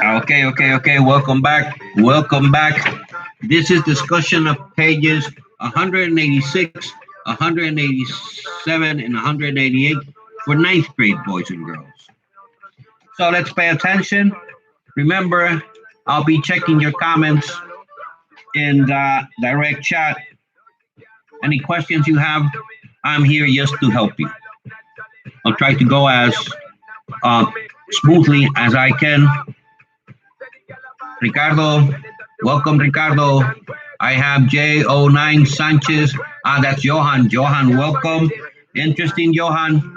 Okay. Welcome back. Welcome back. This is discussion of pages 186, 187, and 188 for ninth grade boys and girls. So let's pay attention. Remember, I'll be checking your comments in the direct chat. Any questions you have, I'm here just to help you. I'll try to go as uh, smoothly as I can. Ricardo, welcome, Ricardo. I have J09 Sanchez. That's Johan. Johan, welcome. Interesting, Johan.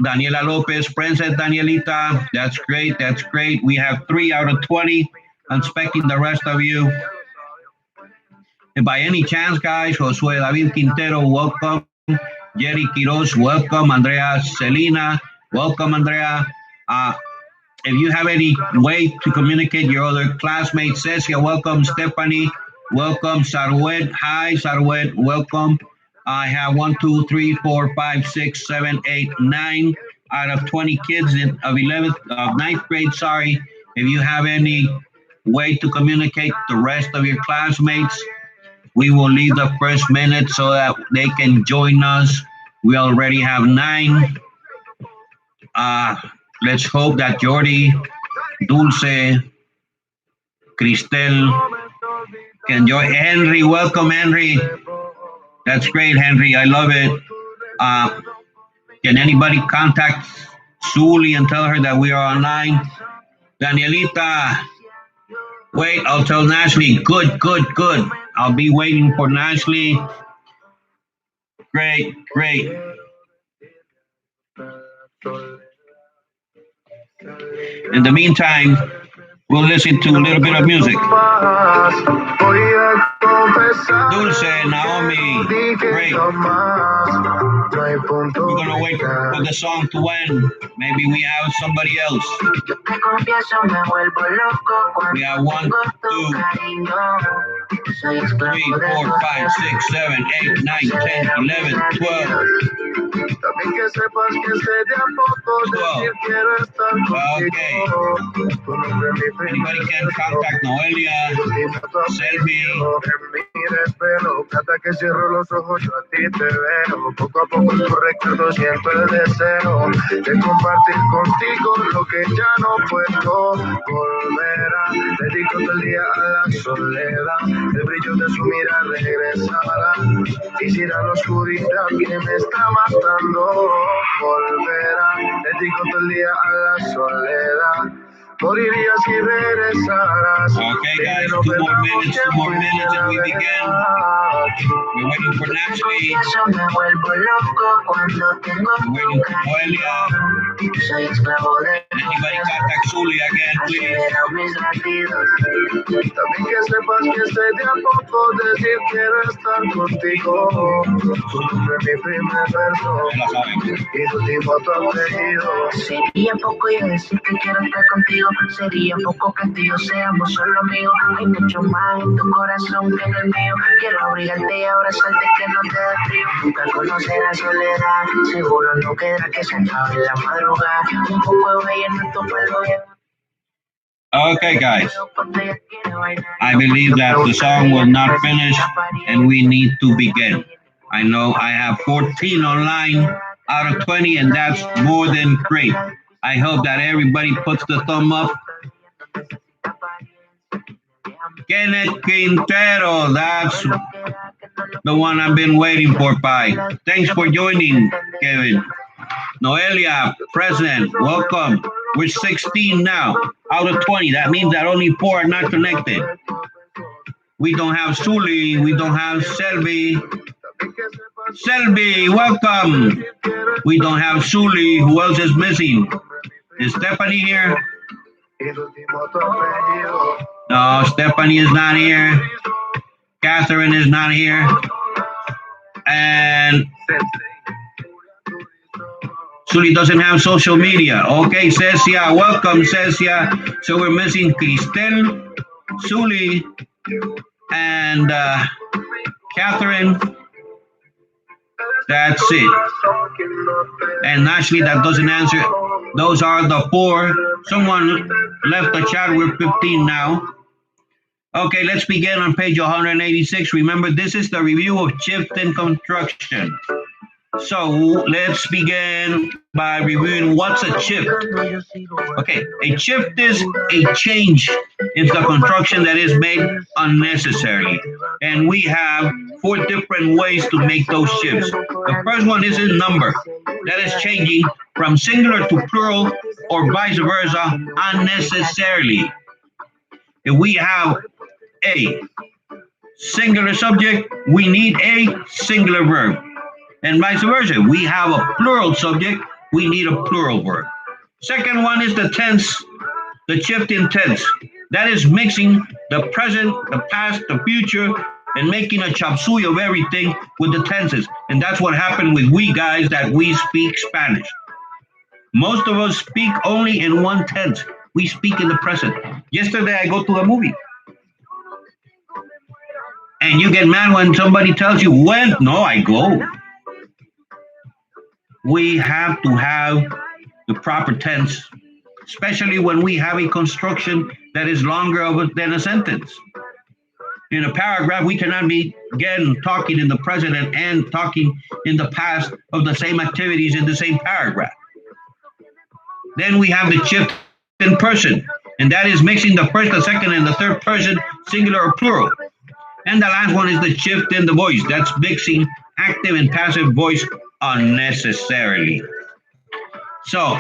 Daniela Lopez, Princess Danielita. That's great. That's great. We have 3 out of 20. I'm expecting the rest of you. And by any chance, guys, Josue David Quintero, welcome. Jerry Quiroz, welcome. Andrea Celina, welcome, Andrea. If you have any way to communicate your other classmates, Cecia, welcome. Stephanie, welcome. Sarwet, hi, Sarwet, welcome. I have 1, 2, 3, 4, 5, 6, 7, 8, 9 out of 20 kids of 11th, of ninth grade. Sorry, if you have any way to communicate the rest of your classmates, we will leave the first minute so that they can join us. We already have 9. Let's hope that Jordi, Dulce, Cristel can join. Henry, welcome, Henry. That's great, Henry. I love it. Can anybody contact Suli and tell her that we are online? Danielita, wait, I'll tell Nashley. Good. I'll be waiting for Nashley. Great. In the meantime, we'll listen to a little bit of music. Dulce, Naomi, great. We're gonna wait for the song to end. Maybe we have somebody else. We have 1, 2, 3, 4, 5, 6, 7, 8, 9, 10, 11, 12. 12. Okay. Anybody can contact Noelia, Selvi. Hasta que cierro los ojos yo a ti te veo. Poco a poco tu recuerdo siempre el deseo de compartir contigo lo que ya no puedo volver a. Dedico todo el día a la soledad, el brillo de su mirada regresará. Quisiera la oscuridad que me está matando volverá. Dedico todo el día a la soledad. Moriría si regresaras. Okay, guys, 2 more minutes, and we begin. We're waiting for Nancy. We're waiting for Noelia. Anybody contact Suli again, please? También que sepas que sé de a poco decir quiero estar contigo. Tu nombre mi primer verso y tu último tu apellido. Sería poco yo decir que quiero estar contigo. Sería poco que tú y yo seamos solo amigos. Hay mucho más en tu corazón que en el mío. Quiero abrigarte y abrazarte que no te dé frío. Nunca conocer la soledad. Seguro no quedará que se acabe la madrugada. Un poco de vallenato para el gobierno. Okay, guys. I believe that the song will not finish and we need to begin. I know I have 14 online out of 20, and that's more than great. I hope that everybody puts the thumb up. Kenneth Quintero, that's the one I've been waiting for, Pi. Thanks for joining, Kevin. Noelia, present, welcome. We're 16 now, out of 20. That means that only 4 are not connected. We don't have Suli, we don't have Selvi. Selvi, welcome. We don't have Suli. Who else is missing? Is Stephanie here? No, Stephanie is not here. Catherine is not here. And Suli doesn't have social media. Okay, Cecia, welcome, Cecia. So we're missing Cristel, Suli, and Catherine. That's it. And actually, that doesn't answer Those are the 4. Someone left the chat. We're 15 now. Okay, let's begin on page 186. Remember, this is the review of shift in construction. So let's begin by reviewing what's a shift. Okay, a shift is a change in the construction that is made unnecessarily. And we have 4 different ways to make those shifts. The first one is in number. That is changing from singular to plural or vice versa unnecessarily. If we have a singular subject, we need a singular verb. And vice versa. We have a plural subject, we need a plural verb. Second one is the tense, the shift in tense. That is mixing the present, the past, the future, and making a chop suey of everything with the tenses. And that's what happened with we guys that we speak Spanish. Most of us speak only in one tense. We speak in the present. Yesterday I go to a movie. And you get mad when somebody tells you when. No, I go. We have to have the proper tense, especially when we have a construction that is longer than a sentence. In a paragraph, we cannot be talking in the present and talking in the past of the same activities in the same paragraph. Then we have the shift in person, and that is mixing the first, the second, and the third person, singular or plural. And the last one is the shift in the voice. That's mixing active and passive voice unnecessarily. So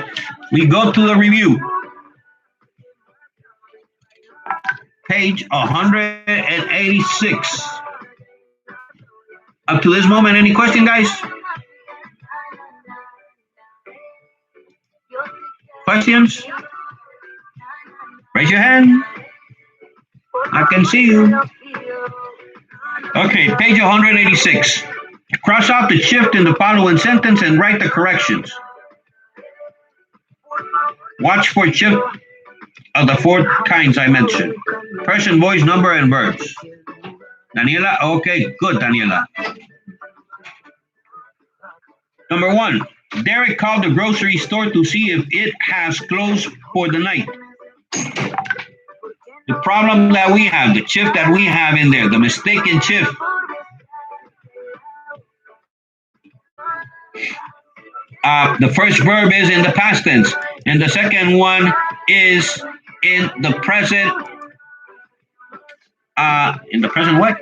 we go to the review. Page 186. Up to this moment, any question, guys? Questions? Raise your hand. I can see you. Okay, page 186. Cross out the shift in the following sentence and write the corrections. Watch for shift of the 4 kinds I mentioned. Person, voice, number, and verbs. Daniela? Okay, good, Daniela. Number 1, Derek called the grocery store to see if it has closed for the night. The problem that we have, the shift that we have in there, the mistaken shift. The first verb is in the past tense, and the second one is in the present. In the present what?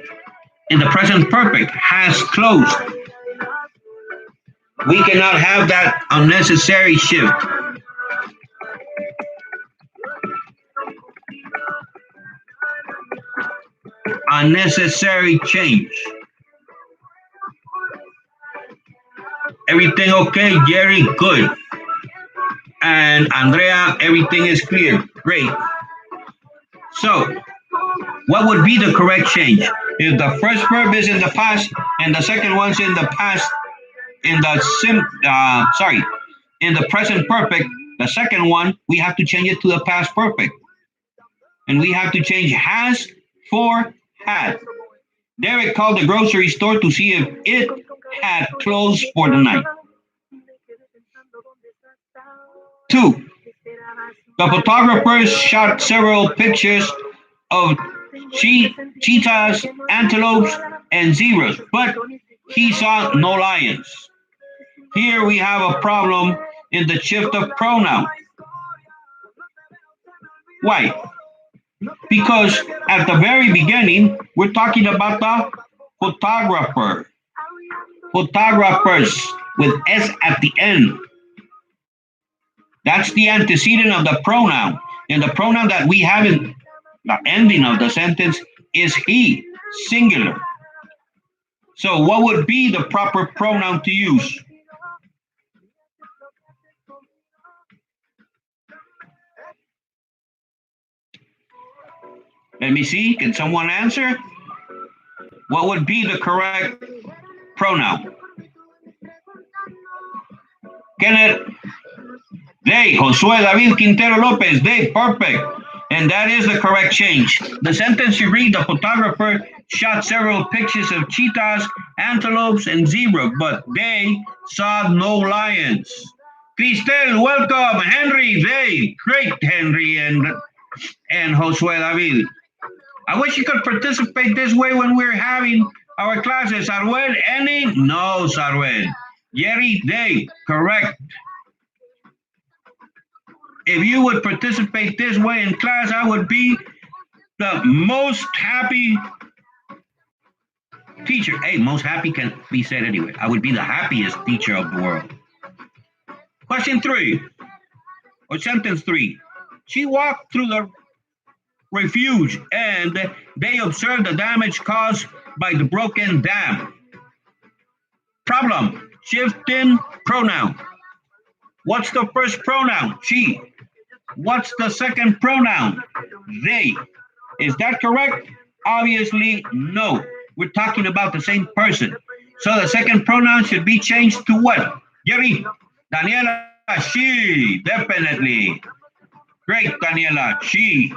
In the present perfect, has closed. We cannot have that unnecessary shift. Unnecessary change. Everything okay, Jerry? Good. And Andrea, everything is clear. Great. So, what would be the correct change? If the first verb is in the past and the second one's in the past, in the present perfect, the second one, we have to change it to the past perfect. And we have to change has for had. Derek called the grocery store to see if it had closed for the night. 2, the photographers shot several pictures of cheetahs, antelopes, and zebras, but he saw no lions. Here we have a problem in the shift of pronoun. Why? Because at the very beginning, we're talking about the photographer. Photographers with S at the end. That's the antecedent of the pronoun. And the pronoun that we have in the ending of the sentence is he, singular. So what would be the proper pronoun to use? Let me see, can someone answer? What would be the correct pronoun? Kenneth? They, Josue David Quintero Lopez, they, perfect. And that is the correct change. The sentence you read, the photographer shot several pictures of cheetahs, antelopes, and zebra, but they saw no lions. Cristel, welcome. Henry, Dave, great Henry and Josue David. I wish you could participate this way when we're having our classes. Arwel, any? No, Sarwel. Jerry, Dave, correct. If you would participate this way in class, I would be the most happy teacher. Hey, most happy can be said anyway. I would be the happiest teacher of the world. Question 3, or sentence 3. She walked through the refuge and they observed the damage caused by the broken dam. Problem, shifting pronoun. What's the first pronoun? She. What's the second pronoun? They. Is that correct? Obviously, no. We're talking about the same person. So the second pronoun should be changed to what? Jerry? Daniela, she. Definitely. Great, Daniela, she.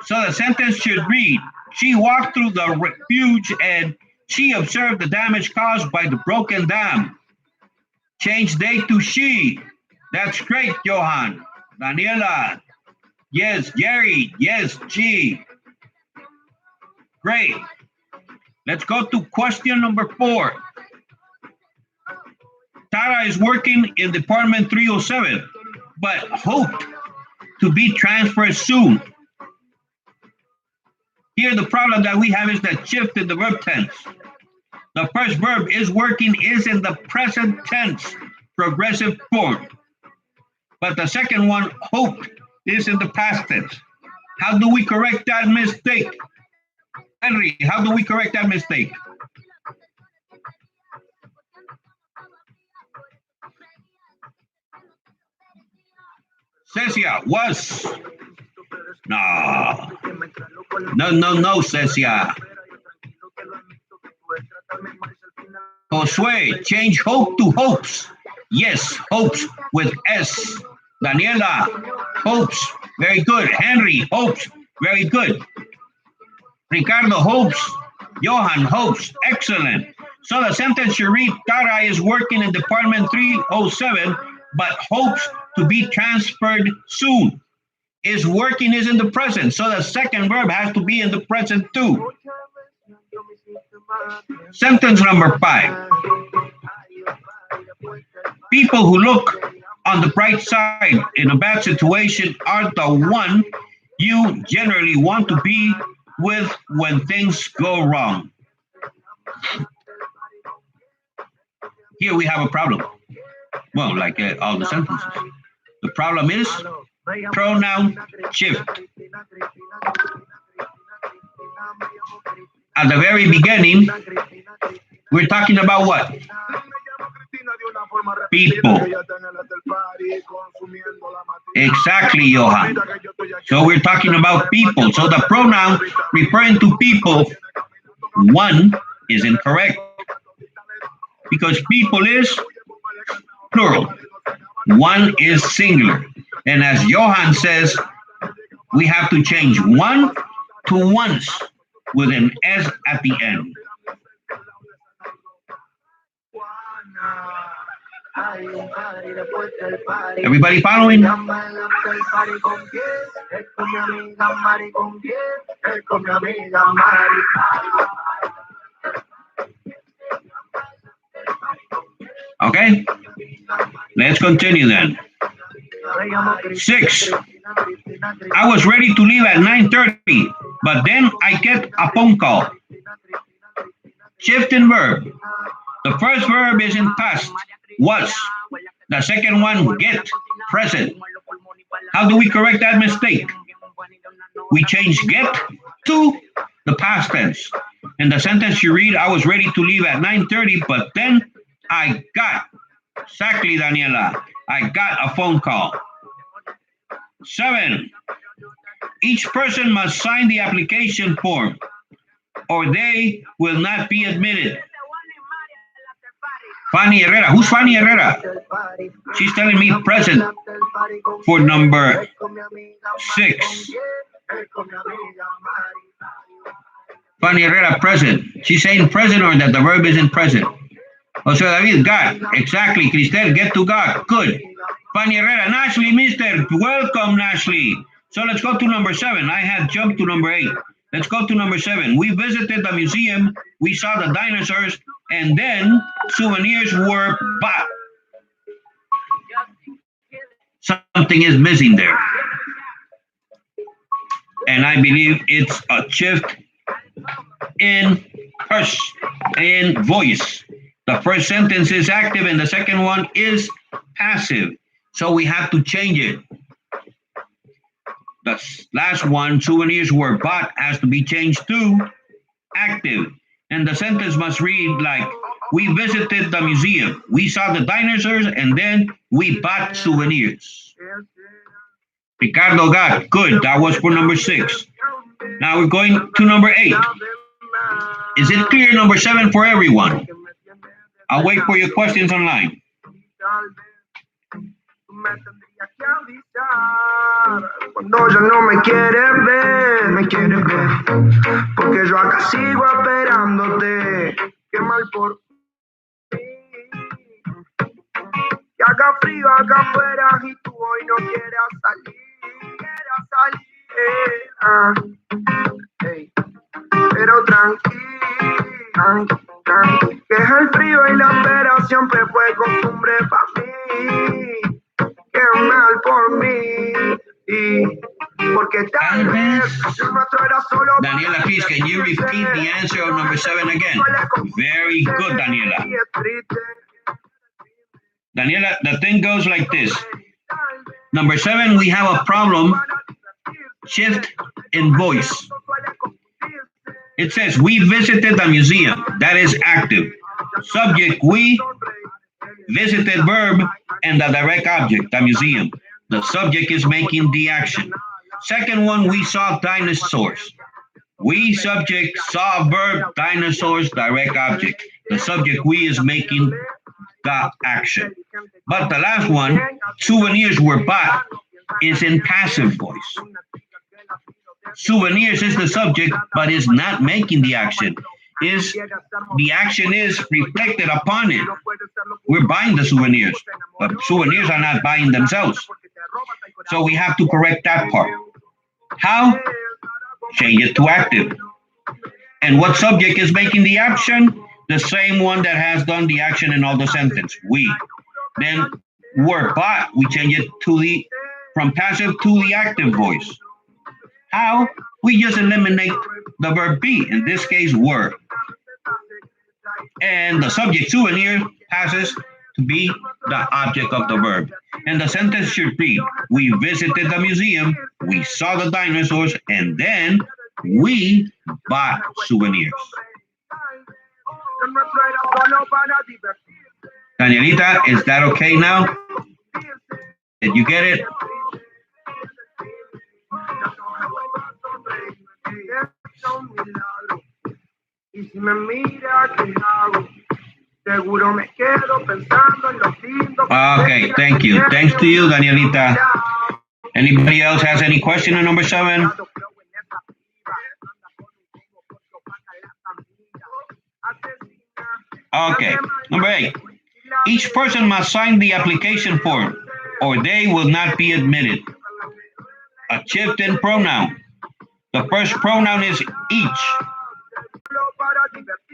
So the sentence should read, she walked through the refuge and she observed the damage caused by the broken dam. Change they to she. That's great, Johan. Daniela. Yes, Jerry. Yes, she. Great. Let's go to question number 4. Tara is working in Department 307, but hoped to be transferred soon. Here the problem that we have is that shift in the verb tense. The first verb is working is in the present tense, progressive form. But the second one, hoped, is in the past tense. How do we correct that mistake? Henry, how do we correct that mistake? Cecia, was. No. No, Cecia. Josue, change hope to hopes. Yes, hopes with S. Daniela, hopes. Very good. Henry, hopes. Very good. Ricardo, hopes. Johan, hopes. Excellent. So the sentence you read, Tara is working in Department 307, but hopes to be transferred soon. Is working is in the present, so the second verb has to be in the present too. Sentence number 5. People who look on the bright side in a bad situation are the one you generally want to be with when things go wrong. Here we have a problem. Well, like all the sentences. The problem is pronoun shift. At the very beginning, we're talking about what? People. Exactly, Johan. So we're talking about people. So the pronoun referring to people, one, is incorrect. Because people is plural. One is singular. And as Johan says, we have to change one to once with an S at the end. Everybody following? Okay, let's continue then. 6. I was ready to leave at 9:30, but then I get a phone call. Shift in verb. The first verb is in past, was. The second one, get, present. How do we correct that mistake? We change get to the past tense. In the sentence you read, I was ready to leave at 9:30, but then I got. Exactly, Daniela. I got a phone call. 7. Each person must sign the application form or they will not be admitted. Fanny Herrera. Who's Fanny Herrera? She's telling me present for number 6. Fanny Herrera, present. She's saying present or that the verb isn't present. Jose David, God. Exactly. Cristel, get to God. Good. Fanny Herrera, Nashley, mister. Welcome, Nashley. So let's go to number 7. I had jumped to number 8. Let's go to number 7. We visited the museum. We saw the dinosaurs. And then souvenirs were bought. Something is missing there. And I believe it's a shift in voice. The first sentence is active and the second one is passive. So we have to change it. The last one, souvenirs were bought, has to be changed to active. And the sentence must read like, we visited the museum, we saw the dinosaurs, and then we bought souvenirs. Ricardo got good. That was for number 6. Now we're going to number 8. Is it clear number 7 for everyone? I'll wait for your questions online. Cuando ya no me quieres ver, porque yo acá sigo esperándote, qué mal por mí, que haga frío acá afuera y tú hoy no quieras salir, hey. Pero tranqui, que es el frío y la espera siempre fue costumbre para mí. Qué mal por mí y porque tal vez nuestro era solo. Daniela, please, can you repeat the answer of number 7 again? Very good, Daniela. Daniela, the thing goes like this. Number 7, we have a problem. Shift in voice. It says, we visited the museum. That is active. Subject, we. Visited verb, and the direct object, the museum. The subject is making the action. Second one, we saw dinosaurs. We, subject, saw verb, dinosaurs, direct object. The subject, we, is making the action. But the last one, souvenirs were bought, is in passive voice. Souvenirs is the subject, but is not making the action. The action is reflected upon it. We're buying the souvenirs, but souvenirs are not buying themselves. So we have to correct that part. How? Change it to active. And what subject is making the action? The same one that has done the action in all the sentence, we. Then were bought, we change it to from passive to the active voice. How? We just eliminate the verb be, in this case, were. And the subject souvenir passes to be the object of the verb. And the sentence should read, we visited the museum, we saw the dinosaurs, and then we bought souvenirs. Danielita, is that okay now? Did you get it? Okay, thank you. Thanks to you, Danielita. Anybody else has any question on number 7? Okay, number 8. Each person must sign the application form or they will not be admitted. A shift in pronoun. The first pronoun is each.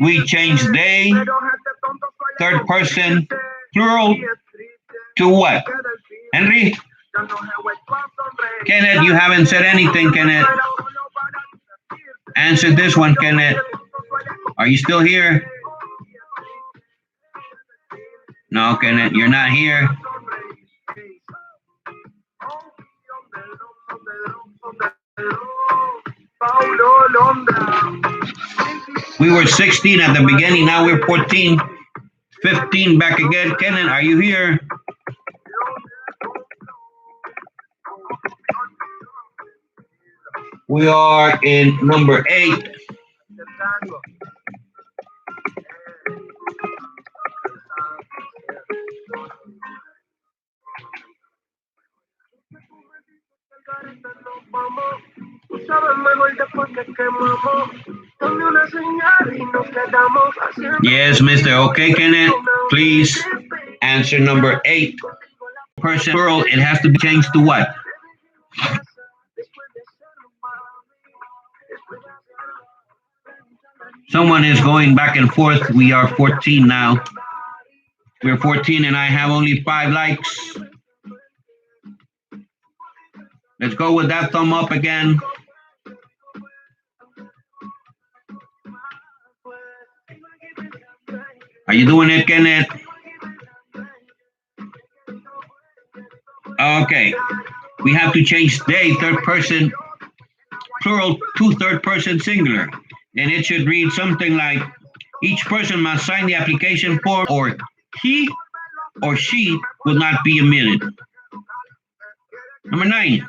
We change they, third person, plural, to what? Henry? Kenneth, you haven't said anything, Kenneth. Answer this one, Kenneth. Are you still here? No, Kenneth, you're not here. We were 16 at the beginning, now we're 14. 15 back again. Kenneth, are you here? We are in number 8. Yes, Mr. Okay, Kenneth. Please answer number 8. Person plural, it has to be changed to what? Someone is going back and forth. We are 14 now. We're 14 and I have only 5 likes. Let's go with that thumb up again. Are you doing it, Kenneth? Okay. We have to change they, third person plural to third person singular. And it should read something like, each person must sign the application form, or he or she will not be admitted. Number 9.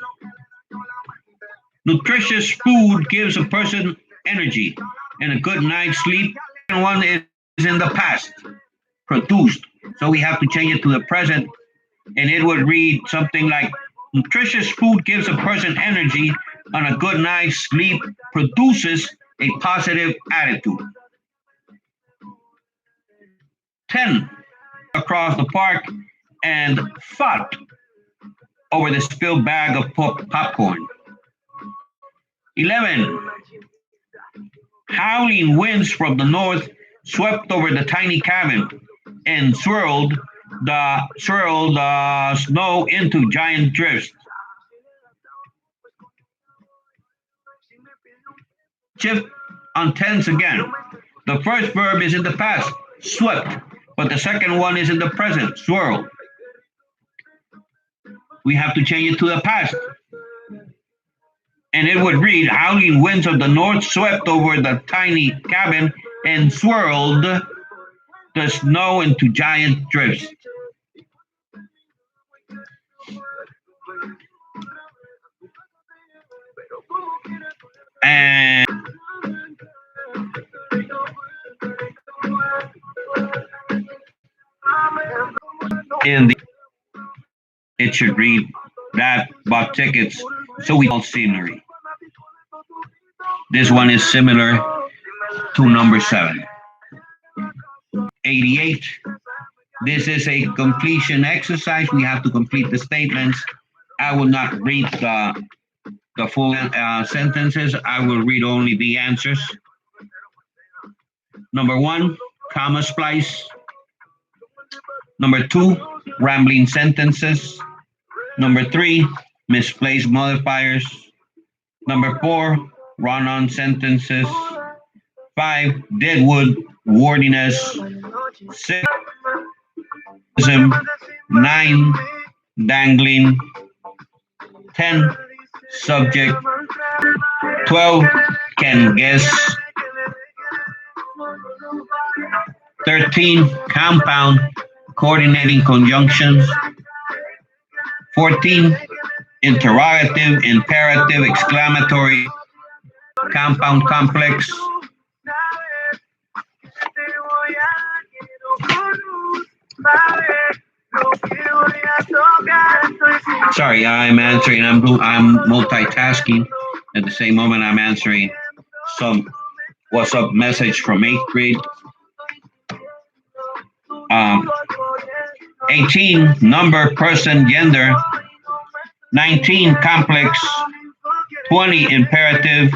Nutritious food gives a person energy and a good night's sleep. And one is in the past, produced. So we have to change it to the present. And it would read something like, nutritious food gives a person energy and a good night's sleep produces a positive attitude. 10. Across the park and fought over the spilled bag of popcorn. 11. Howling winds from the north swept over the tiny cabin and swirled the snow into giant drifts. Shift on tense again. The first verb is in the past, swept, but the second one is in the present, swirled. We have to change it to the past. And it would read, howling winds of the north swept over the tiny cabin and swirled the snow into giant drifts. And it should read that bought tickets, so we call scenery. This one is similar to number 7. 88. This is a completion exercise. We have to complete the statements. I will not read the full sentences. I will read only the answers. Number 1, comma splice. Number 2, rambling sentences. Number 3, misplaced modifiers. Number 4, run-on sentences. 5, deadwood wordiness. 6, 9, dangling. 10, subject. 12, can guess. 13, compound, coordinating conjunctions. 14, interrogative, imperative, exclamatory, compound complex. Sorry, I'm answering. I'm multitasking. At the same moment, I'm answering some what's up message from 8th grade. 18, number, person, gender. 19, complex. 20, imperative.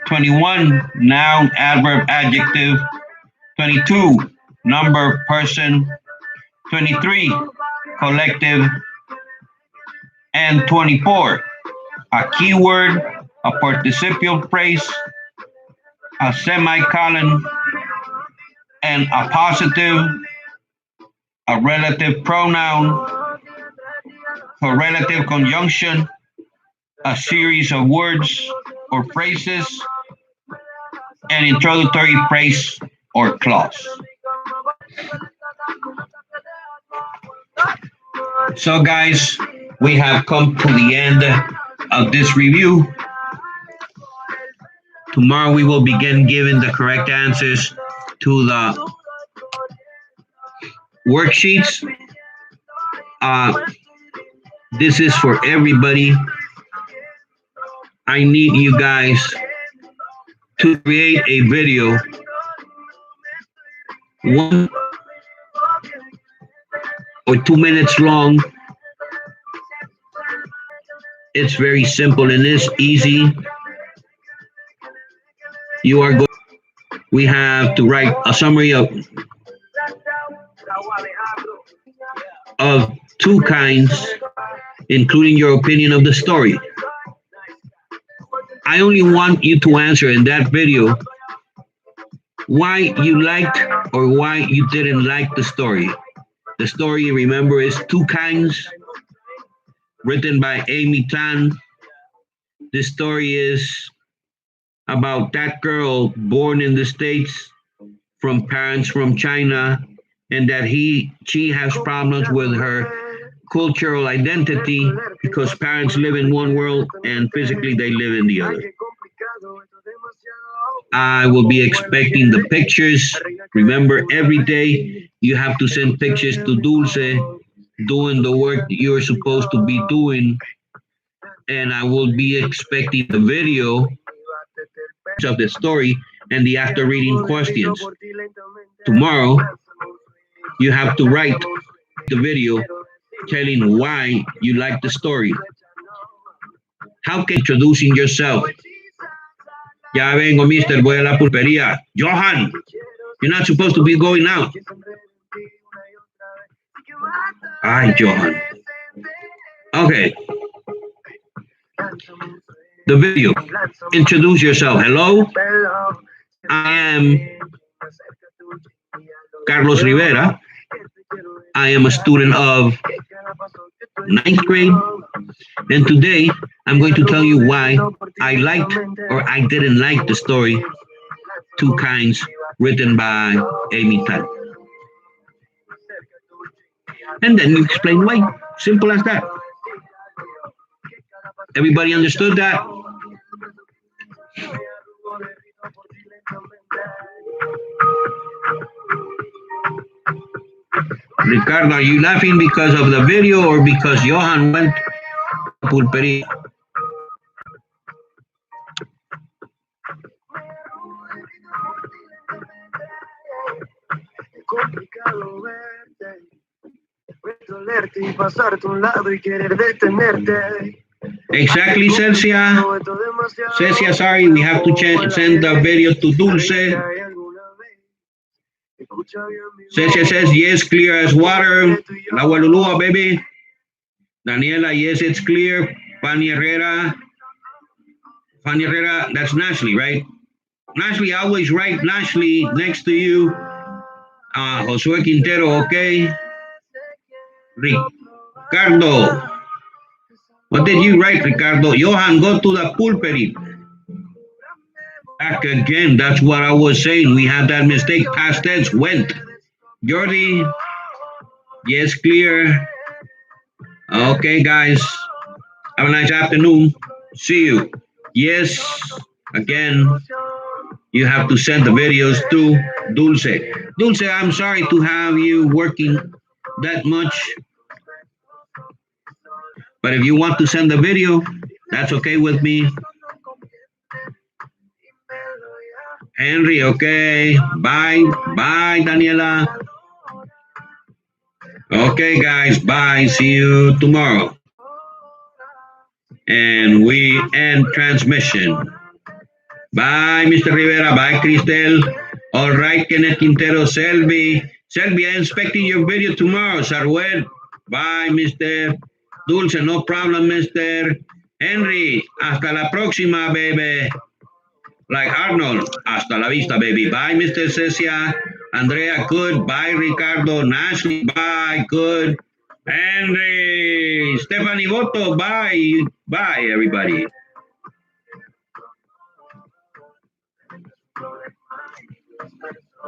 21, noun, adverb, adjective. 22, number, person. 23, collective. And 24, a keyword, a participial phrase, a semicolon, and a positive, a relative pronoun, a relative conjunction, a series of words or phrases, an introductory phrase or clause. So guys, we have come to the end of this review. Tomorrow we will begin giving the correct answers to the worksheets. This is for everybody. I need you guys to create a video. One or 2 minutes long. It's very simple and it's easy. You are going. We have to write a summary of two kinds, including your opinion of the story. I only want you to answer in that video why you liked or why you didn't like the story. The story, remember, is Two Kinds, written by Amy Tan. This story is about that girl born in the States from parents from China, and that she has problems with her cultural identity because parents live in one world and physically they live in the other. I will be expecting the pictures. Remember, every day you have to send pictures to Dulce doing the work you're supposed to be doing. And I will be expecting the video of the story and the after reading questions. Tomorrow, you have to write the video telling why you like the story. How can introducing yourself? Ya vengo, mister, voy a la pulpería. Johan, you're not supposed to be going out. Ay, Johan. Okay. The video. Introduce yourself. Hello. I am Carlos Rivera. I am a student of 9th grade. And today, I'm going to tell you why I liked or I didn't like the story Two Kinds, written by Amy Tan. And then you explain why. Simple as that. Everybody understood that? Ricardo, are you laughing because of the video or because Johan went to pulpería? Exactly, Celsia. Celsia, sorry, we have to send the video to Dulce. Celsia says, yes, clear as water. La Walulua, baby. Daniela, yes, it's clear. Fanny Herrera, that's Nashley, right? Nashley, I always write Nashley next to you. Josue Quintero, okay. Ricardo. What did you write, Ricardo? Johan, go to the pulperi. Back again, that's what I was saying. We had that mistake. Past tense, went. Jordi, yes, clear. Okay, guys. Have a nice afternoon. See you. Yes, again, you have to send the videos to Dulce. Dulce, I'm sorry to have you working that much. But if you want to send the video, that's okay with me. Henry, okay. Bye. Bye, Daniela. Okay, guys. Bye. See you tomorrow. And we end transmission. Bye, Mr. Rivera. Bye, Cristel. All right, Kenneth Quintero. Selby, I'm expecting your video tomorrow. Saruel. Bye, Mr. Dulce. No problem, Mr. Henry. Hasta la próxima, baby. Like Arnold. Hasta la vista, baby. Bye, Mr. Cecia. Andrea, good. Bye, Ricardo. Nashley, bye. Good. Henry. Stephanie Boto, bye. Bye, everybody.